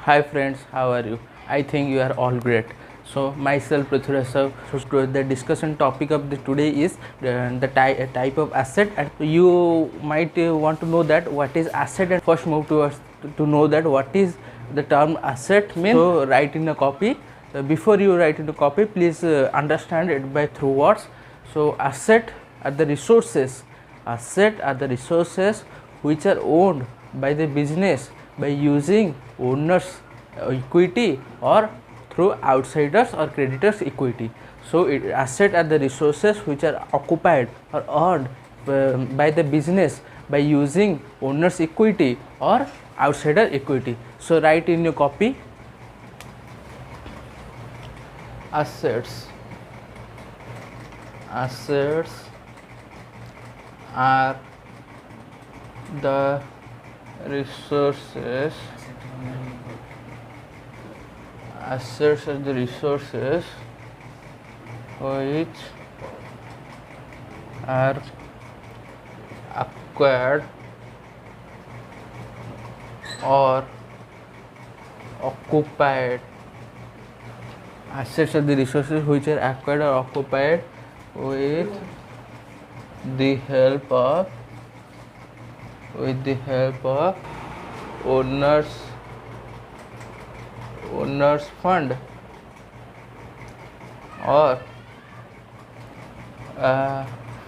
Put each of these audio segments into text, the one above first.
Hi friends, how are you? I think you are all great. So myself Prithviraj Sahu. So the discussion topic of the today is the type of asset, and you might want to know that what is asset, and first move towards to know that what is the term asset means. So write in a copy. Before you write in a copy, please understand it by through words. So asset are the resources. Asset are the resources which are owned by the business by using owners equity or through outsiders or creditors equity. So asset are the resources which are occupied or earned by the business by using owners equity or outsider equity. So write in your copy, assets are the resources which are acquired or occupied. Assets are the resources which are acquired or occupied with the help of owners fund or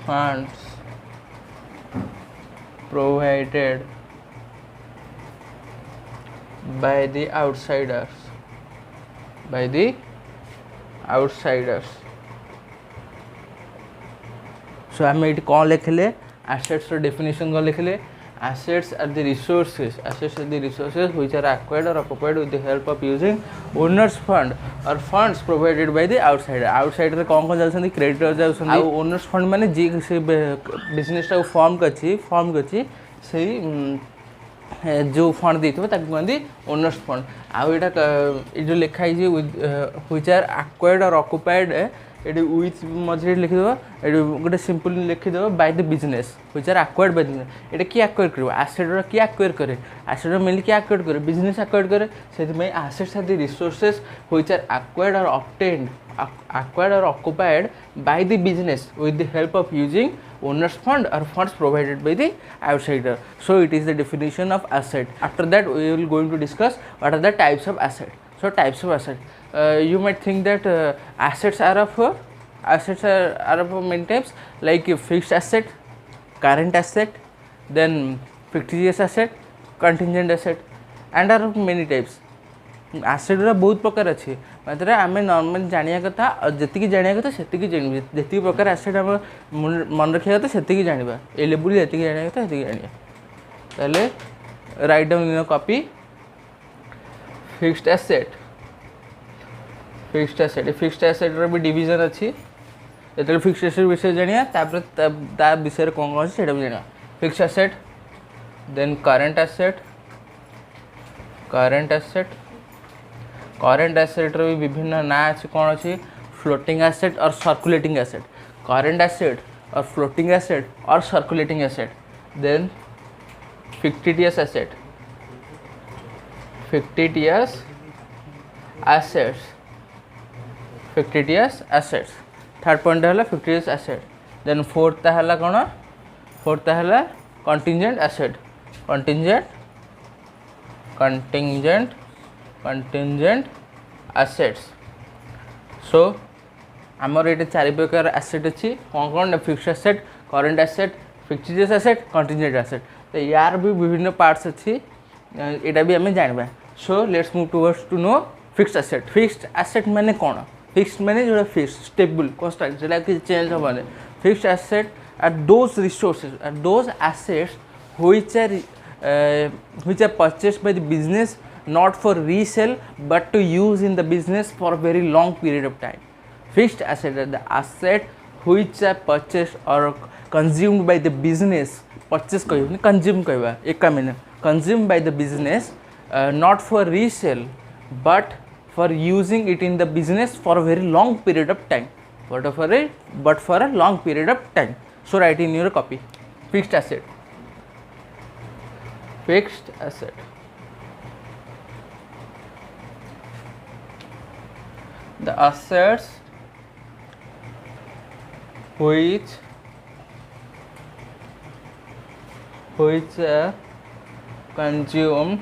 funds provided by the outsiders. So आम ये कौन लिखले assets definition कौन लिखले assets are the resources which are acquired or occupied with the help of using owners fund or funds provided by the outsider कौन कौन जाउछन creditor जाउछन आ owners fund माने जे से बिजनेस टा फॉर्म करछि से जो फंड देथिबो ताकू कहंदी ओनर्स फंड आ एटा जो लिखा है which are acquired or occupied एटी विथ मझे लिखि देबो एटी गोटे सिंपल लिखि देबो by the business which are acquired by business एटा की एक्वायर करबो एसेट रो की एक्वायर करे एसेट रो मेनली की एक्वायर करे बिजनेस एक्वायर करे सेति में assets are the resources which are acquired or obtained acquired or occupied by the business with the help of using owners fund or funds provided by the outsider. So it is the definition of asset. After that we will going to discuss what are the types of asset. So types of asset, you might think that assets are of many types, like fixed asset, current asset, then fictitious asset, contingent asset, and are of many types. Asset बहुत प्रकार अच्छे मतलब आम normal जानिया कथा जी जानिया कथा से जी प्रकार आसेट आम मन रखा कथा से जाना ए लेवल जी जानिया कथा से जानिया ताले write down in copy fixed asset रो भी डिवीजन अच्छी जो फिक्स्ड एसेट विषय जानिया ता विषय कौन कौन से जानिया fixed asset then current asset रो भी विभिन्न ना अच्छे कौन अच्छी फ्लोटिंग एसेट और सर्कुलेटिंग एसेट करंट एसेट और फ्लोटिंग एसेट और circulating asset then fictitious assets third point है फिक्टिटियस एसेट देन फोर्थ है कौन कंटिंजेंट एसेट्स सो आमर ये चार प्रकार एसेट अच्छी कौन कौन fixed asset current asset fictitious asset contingent asset तो यार भी विभिन्न पार्ट्स अच्छी यहाँ भी आम जाना so let's move towards to know fixed asset माने कौन फिक्स्ड माने जो फिक्स्ड स्टेबल कन्स्टांट जो कि चेंज हेनी fixed asset are those resources are those assets which are purchased by the business not for resale but to use in the business for a very long period of time. Fixed asset are the asset which are purchased or consumed by the business. Purchase consume consumed by the business not for resale but for using it in the business for a very long period of time. But for a long period of time. So write in your copy fixed asset. the assets which are consumed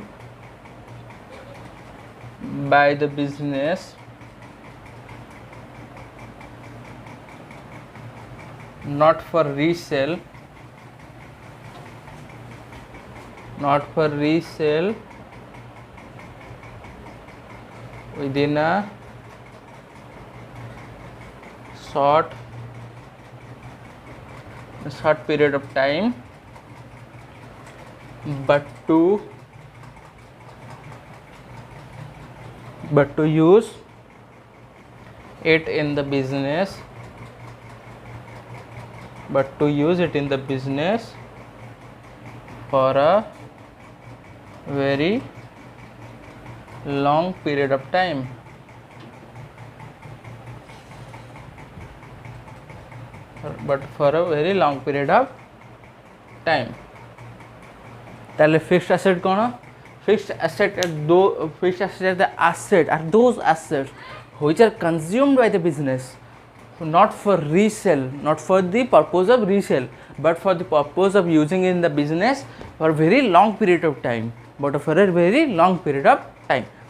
by the business not for resale within a short period of time, but to use it in the business, for a very long period of time. ताले fixed asset कौन? Fixed asset are those assets which are consumed by the business, not for resale, not for the purpose of resale, but for the purpose of using in the business for a very long period of time.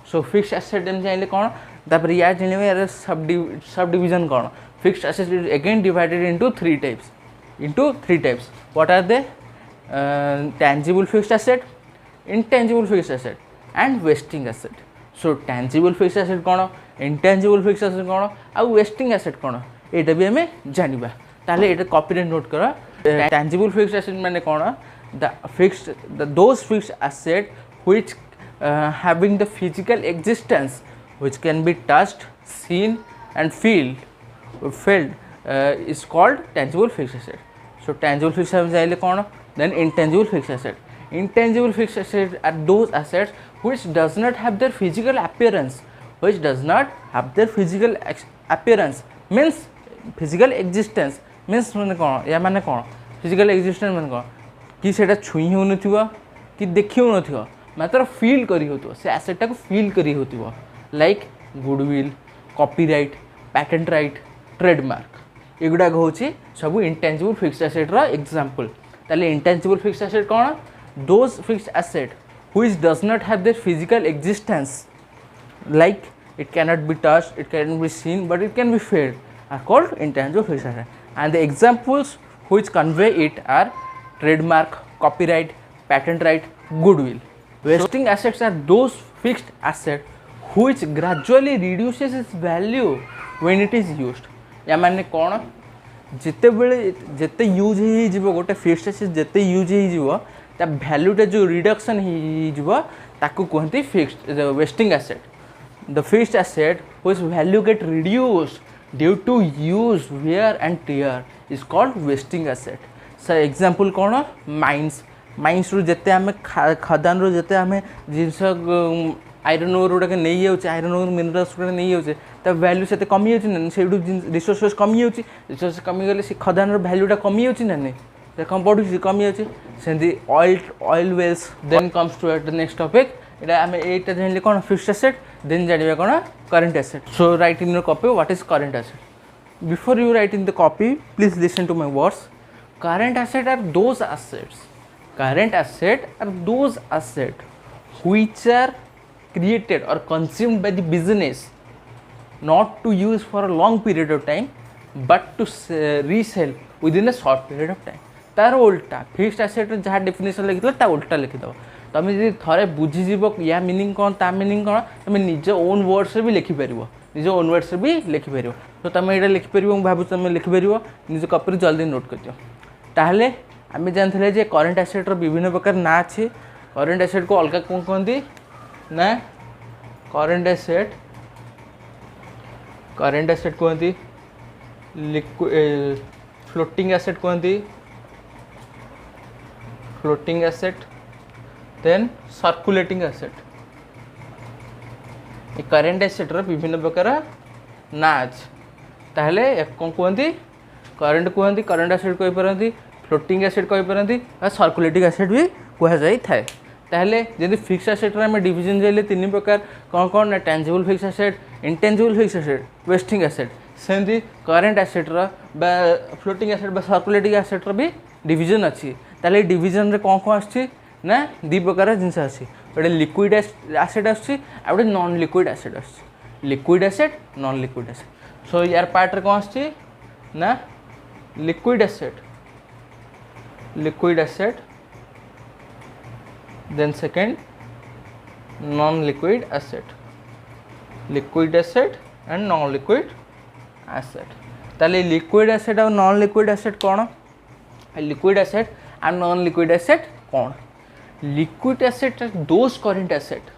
So fixed asset जानिले कौन? तापर या जानिले यार subdivision कौन? Fixed asset is again divided into three types. What are they? Tangible fixed asset, intangible fixed asset and vesting asset. So tangible fixed asset कौन, intangible fixed asset कौन, और vesting asset कौन, एटा भी हमें जानिबा. ताले एटा कॉपी रे note करा. Tangible fixed asset माने कौन? Those fixed asset which having the physical existence, which can be touched, seen and felt is called tangible fixed asset. So tangible fixed asset जाइले कौन? Then intangible fixed asset. Intangible fixed assets are those assets which does not have their physical appearance, means physical existence means माने कौन? या माने कौन? Physical existence माने कौन? कि सेटा छुई हो नथिबा कि देखि हो नथिबा, मात्र फील करी होतो, से एसेट को फील करी होतिबा, like goodwill, copyright, patent right, trademark. एगुडा होची सब इंटेंजिबल फिक्स्ड एसेट रा एग्जांपल. ताले इंटेंजिबल फिक्स्ड एसेट कौन? Those fixed asset which does not have their physical existence, like it cannot be touched, it cannot be seen, but it can be felt, are called intangible fixed asset. And the examples which convey it are trademark, copyright, patent right, goodwill. Vesting assets are those fixed asset which gradually reduces its value when it is used. या माने कौन? जिते बेले जिते use ही जीवो गोटे fixed asset जिते यूज ही जीवो ता वैल्यूटा जो रिडक्शन ही जीवो ताकू कहते fixed wasting asset. The fixed asset which value get reduced due to use wear and tear is called wasting asset. Sir example कौन? माइंस रु जिते आम खदान रु जिते आम जिनस आयरन ओर गुड़ाक नहीं जाऊे, आयरन ओर मिनरल्स गुड़ा नहीं जाऊे, तो वैल्यू से कमी जाऊँ से रिसोर्सेस कमी जाऊँ, रिसोर्स कमीगले से खदान वैल्यूटा कमी जाऊँ ना नहीं, तो कम पड़ू कमी जाऊँ से oil wells. Then comes to the next topic. यहाँ आम यहाँ जान कौन? Fixed asset. देन जाना कौन? Current asset. So write in your copy what is current asset. Before you write in the copy please listen to my words. Current asset are those asset which are created or consumed by the business not to use for a long period of time but to resell within a short period of time. तार उल्टा fixed asset जहाँ definition लिखिल ता उल्टा लिखिदेव. तुम जब थे बुझीज या meaning कौन ता मीनिंग कौन तुम निज ओन वर्ड्स भी लिखिपर, निज ओन वर्ड्स भी लिखिपर. तो तुम यहाँ लिखिपर भाव तुम लिखिपर निज कॉपी जल्दी नोट कर दियो. ताहले आम जानते जे करंट एसेट्र विभिन्न प्रकार ना अच्छे. करंट एसेट को अलग कौन कहती ना? करंट एसेट कहती floating asset, then circulating asset. Current asset विभिन्न प्रकार ना अच्छे. ताहले कौन कहती? करंट कहती, करंट एसेट कहींपारती, फ्लोटिंग एसेट कहींपारती, सर्कुलेटिंग एसेट भी कहुई थाए. ताहले जदि फिक्स एसेट रे में डिवीजन जाइले तीन प्रकार कौन कौन ना tangible fixed asset, intangible fix asset, wasting asset. सेमती करेंट एसेट रो बा फ्लोटिंग एसेट बा सर्कुलेटिंग एसेट रो भी डिवीजन अच्छी। ताहले डिवीजन रे कौन कौन आछि ना दी प्रकार जिनस आछि, गोटे लिक्विड एसेट आछि आ गोटे नॉन लिक्विड एसेट आछि। Liquid asset non liquid asset. So यार पार्ट रे कौन आछि ना liquid asset, liquid asset, then second non-liquid asset, liquid asset and non-liquid asset। ताले liquid asset और non-liquid asset कौन? liquid asset and non-liquid asset कौन? liquid asset those current asset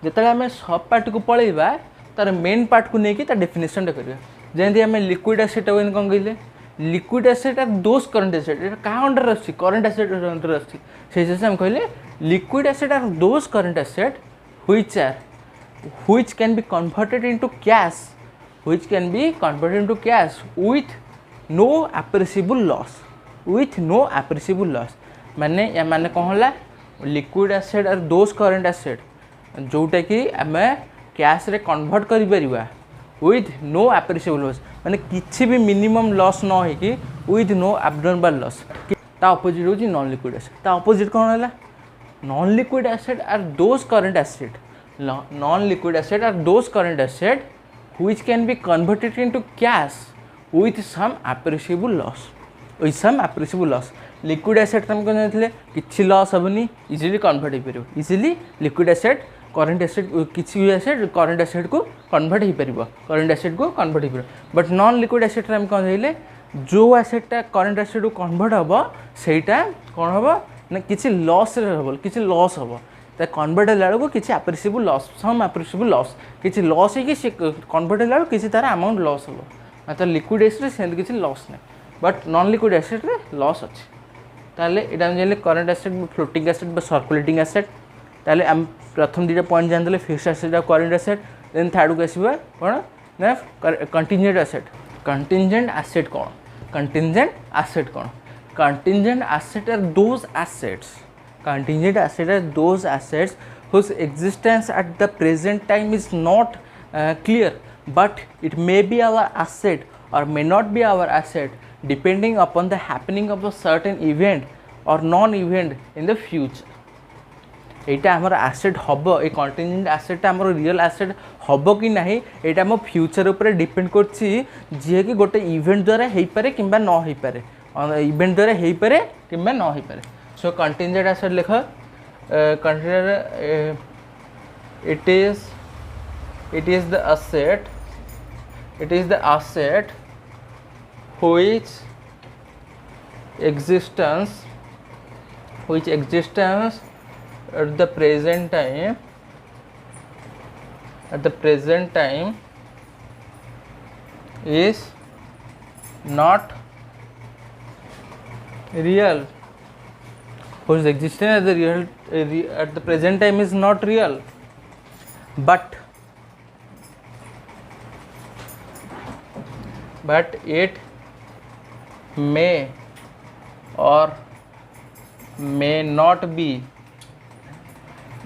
जिते आम सब पार्ट को पलैबा तार मेन पार्ट को लेकिन तार डेफिनेशन करिया। जमी आम लिक्विड एसेट कौन कहले liquid asset are those current asset, ये क्या अंडर आसी करंट एसेट अंडर आसी से हिसाब से हम कहले liquid asset are those current asset which can be converted into cash, which can be converted into cash with no appreciable loss, with no appreciable loss। माने या माने कौन होला liquid asset are those current asset जोटा कि आम cash रे convert करि परिबा with no appreciable loss, माने किछि भी मिनिमम लॉस न हो कि with no abnormal loss। ता ऑपोजिट होची नॉन लिक्विड एसेट। ता ऑपोजिट कौन होला non liquid asset are those current asset, non liquid asset are those current asset which can be converted into cash with some appreciable loss, with some appreciable loss। Liquid asset हम कहते थे किछि loss हेबनी, easily convert हो पारिबो, easily liquid asset current asset किसी भी asset current asset को कन्वर्ट हो पार, करंट एसेट को कन्वर्ट हो पार। बट नॉन लिक्विड एसेट आम कौन कहले जो एसेटा करंट एसेट को कन्वर्ट हम सेटा कौन हम ना किसी लॉस हम, किसी लॉस हम तो कन्वर्ट होगा किसी एप्रिसिएबल लॉस, सम एप्रिसिएबल लॉस, किसी लॉस है कि कन्वर्ट होगा किसी तार अमाउंट लॉस हम। मतलब लिक्विड एसेट से किसी लॉस नहीं, बट नॉन लिक्विड एसेट रे लॉस अच्छी। ताले इटा हम जानले current asset, floating asset, circulating asset. ताले हम प्रथम दुटा पॉइंट जानते फिक्स्ड एसेट और करंट एसेट। देन थर्ड को आसवा कौन ना कंटिजेंट एसेट। कंटिजेंट एसेट कौन? कंटिजेंट एसेट कौन? Contingent asset are those assets, contingent asset are those assets whose existence at the present time is not clear, but it may be our asset or may not be our asset depending upon the happening of a certain event or non-event in the future। एटा हमर asset हम, ये contingent asset हमर real asset हम कि ना यहाँ आम future उपर डिपेंड करछि जी कि गोटे इवेंट द्वारा हो पारे कि न हो पारे, इवेंट द्वारा हो पारे कि न हो पारे। सो कंटिजेंट एसेट लिख contingent it is the asset, it is the asset which existence at the present time is not real, whose existence at the present time is not real, but it may or may not be,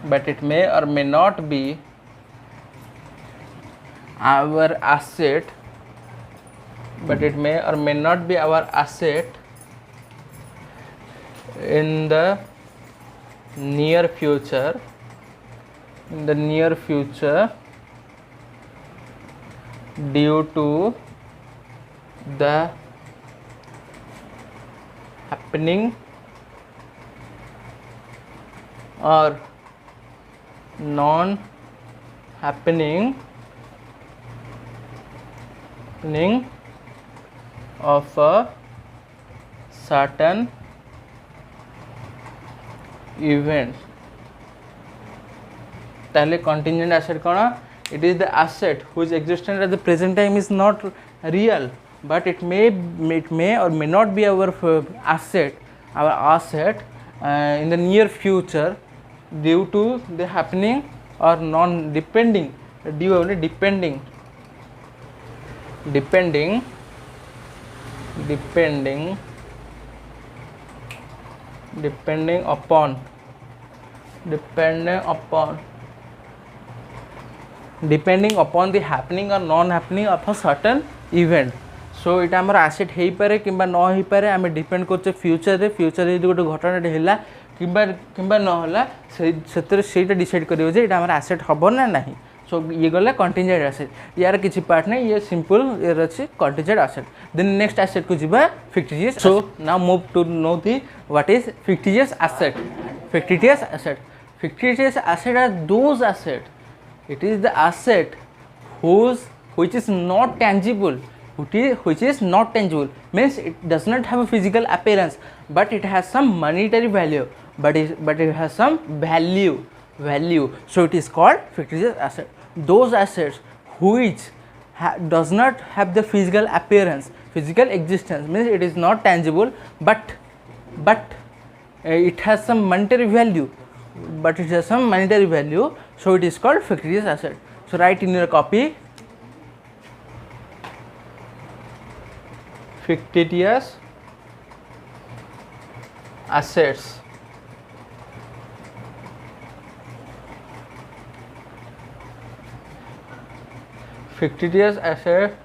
but it may or may not be our asset, but it may or may not be our asset in the near future, in the near future due to the happening or non-happening of a certain event। ताहले contingent asset कौन? It is the asset whose existence at the present time is not real, but it may or may not be our asset in the near future due to the happening or non-depending, depending upon depending upon the happening or non happening of a certain event. सो ये आम asset हो पारे कि न हो पारे आम depend करचे फ्यूचर रे फ्यूचर जो गोटे घटनाटे है कि ना से डिसाइड कर आसेट हम ना ना. सो ये गला कंटिजेंट आसेट यार किसी पार्ट नहीं ये सिंपल ये अच्छे contingent asset. Then next asset को जीवा fictitious. So now move to know the what is fictitious asset. Fictitious asset, fictitious asset are those asset, it is the asset which is not tangible, which is not tangible means it does not have a physical appearance but it has some monetary value, but it has some value. So it is called fictitious asset. Those assets which does not have the physical appearance, physical existence means it is not tangible but it has some monetary value, so it is called fictitious asset. So write in your copy, fictitious assets. Fictitious asset,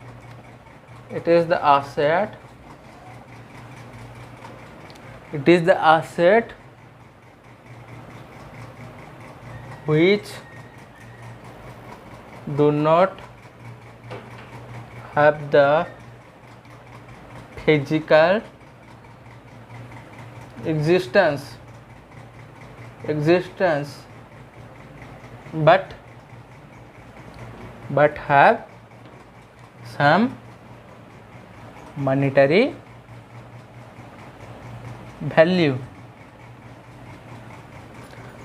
it is the asset which do not have the physical existence but have some monetary value.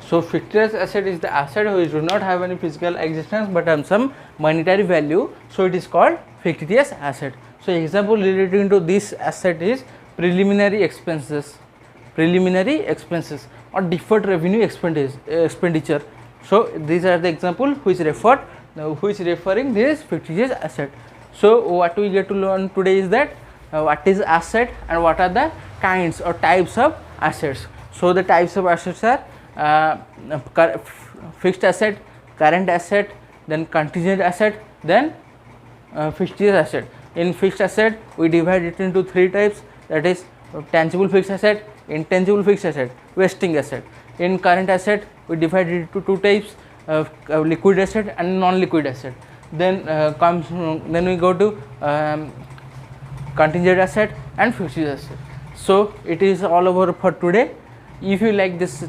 So fictitious asset is the asset which do not have any physical existence but have some monetary value, so it is called fictitious asset. So example relating to this asset is preliminary expenses or deferred revenue expenditure. So these are the example which referring this fictitious asset. So what we get to learn today is that what is asset and what are the kinds or types of assets. So the types of assets are fixed asset, current asset, then contingent asset, then fictitious asset. In fixed asset we divide it into three types, that is tangible fixed asset, intangible fixed asset, vesting asset. In current asset we divide it into two types, liquid asset and non-liquid asset. Then then we go to contingent asset and fictitious asset. So it is all over for today. If you like this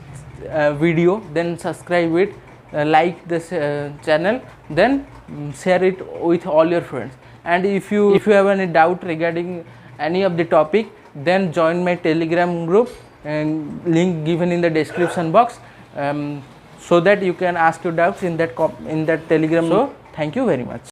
video, then subscribe it, like this channel, then share it with all your friends. And if you have any doubt regarding any of the topic, then join my Telegram group and link given in the description box, so that you can ask your doubts in that Telegram. So thank you very much.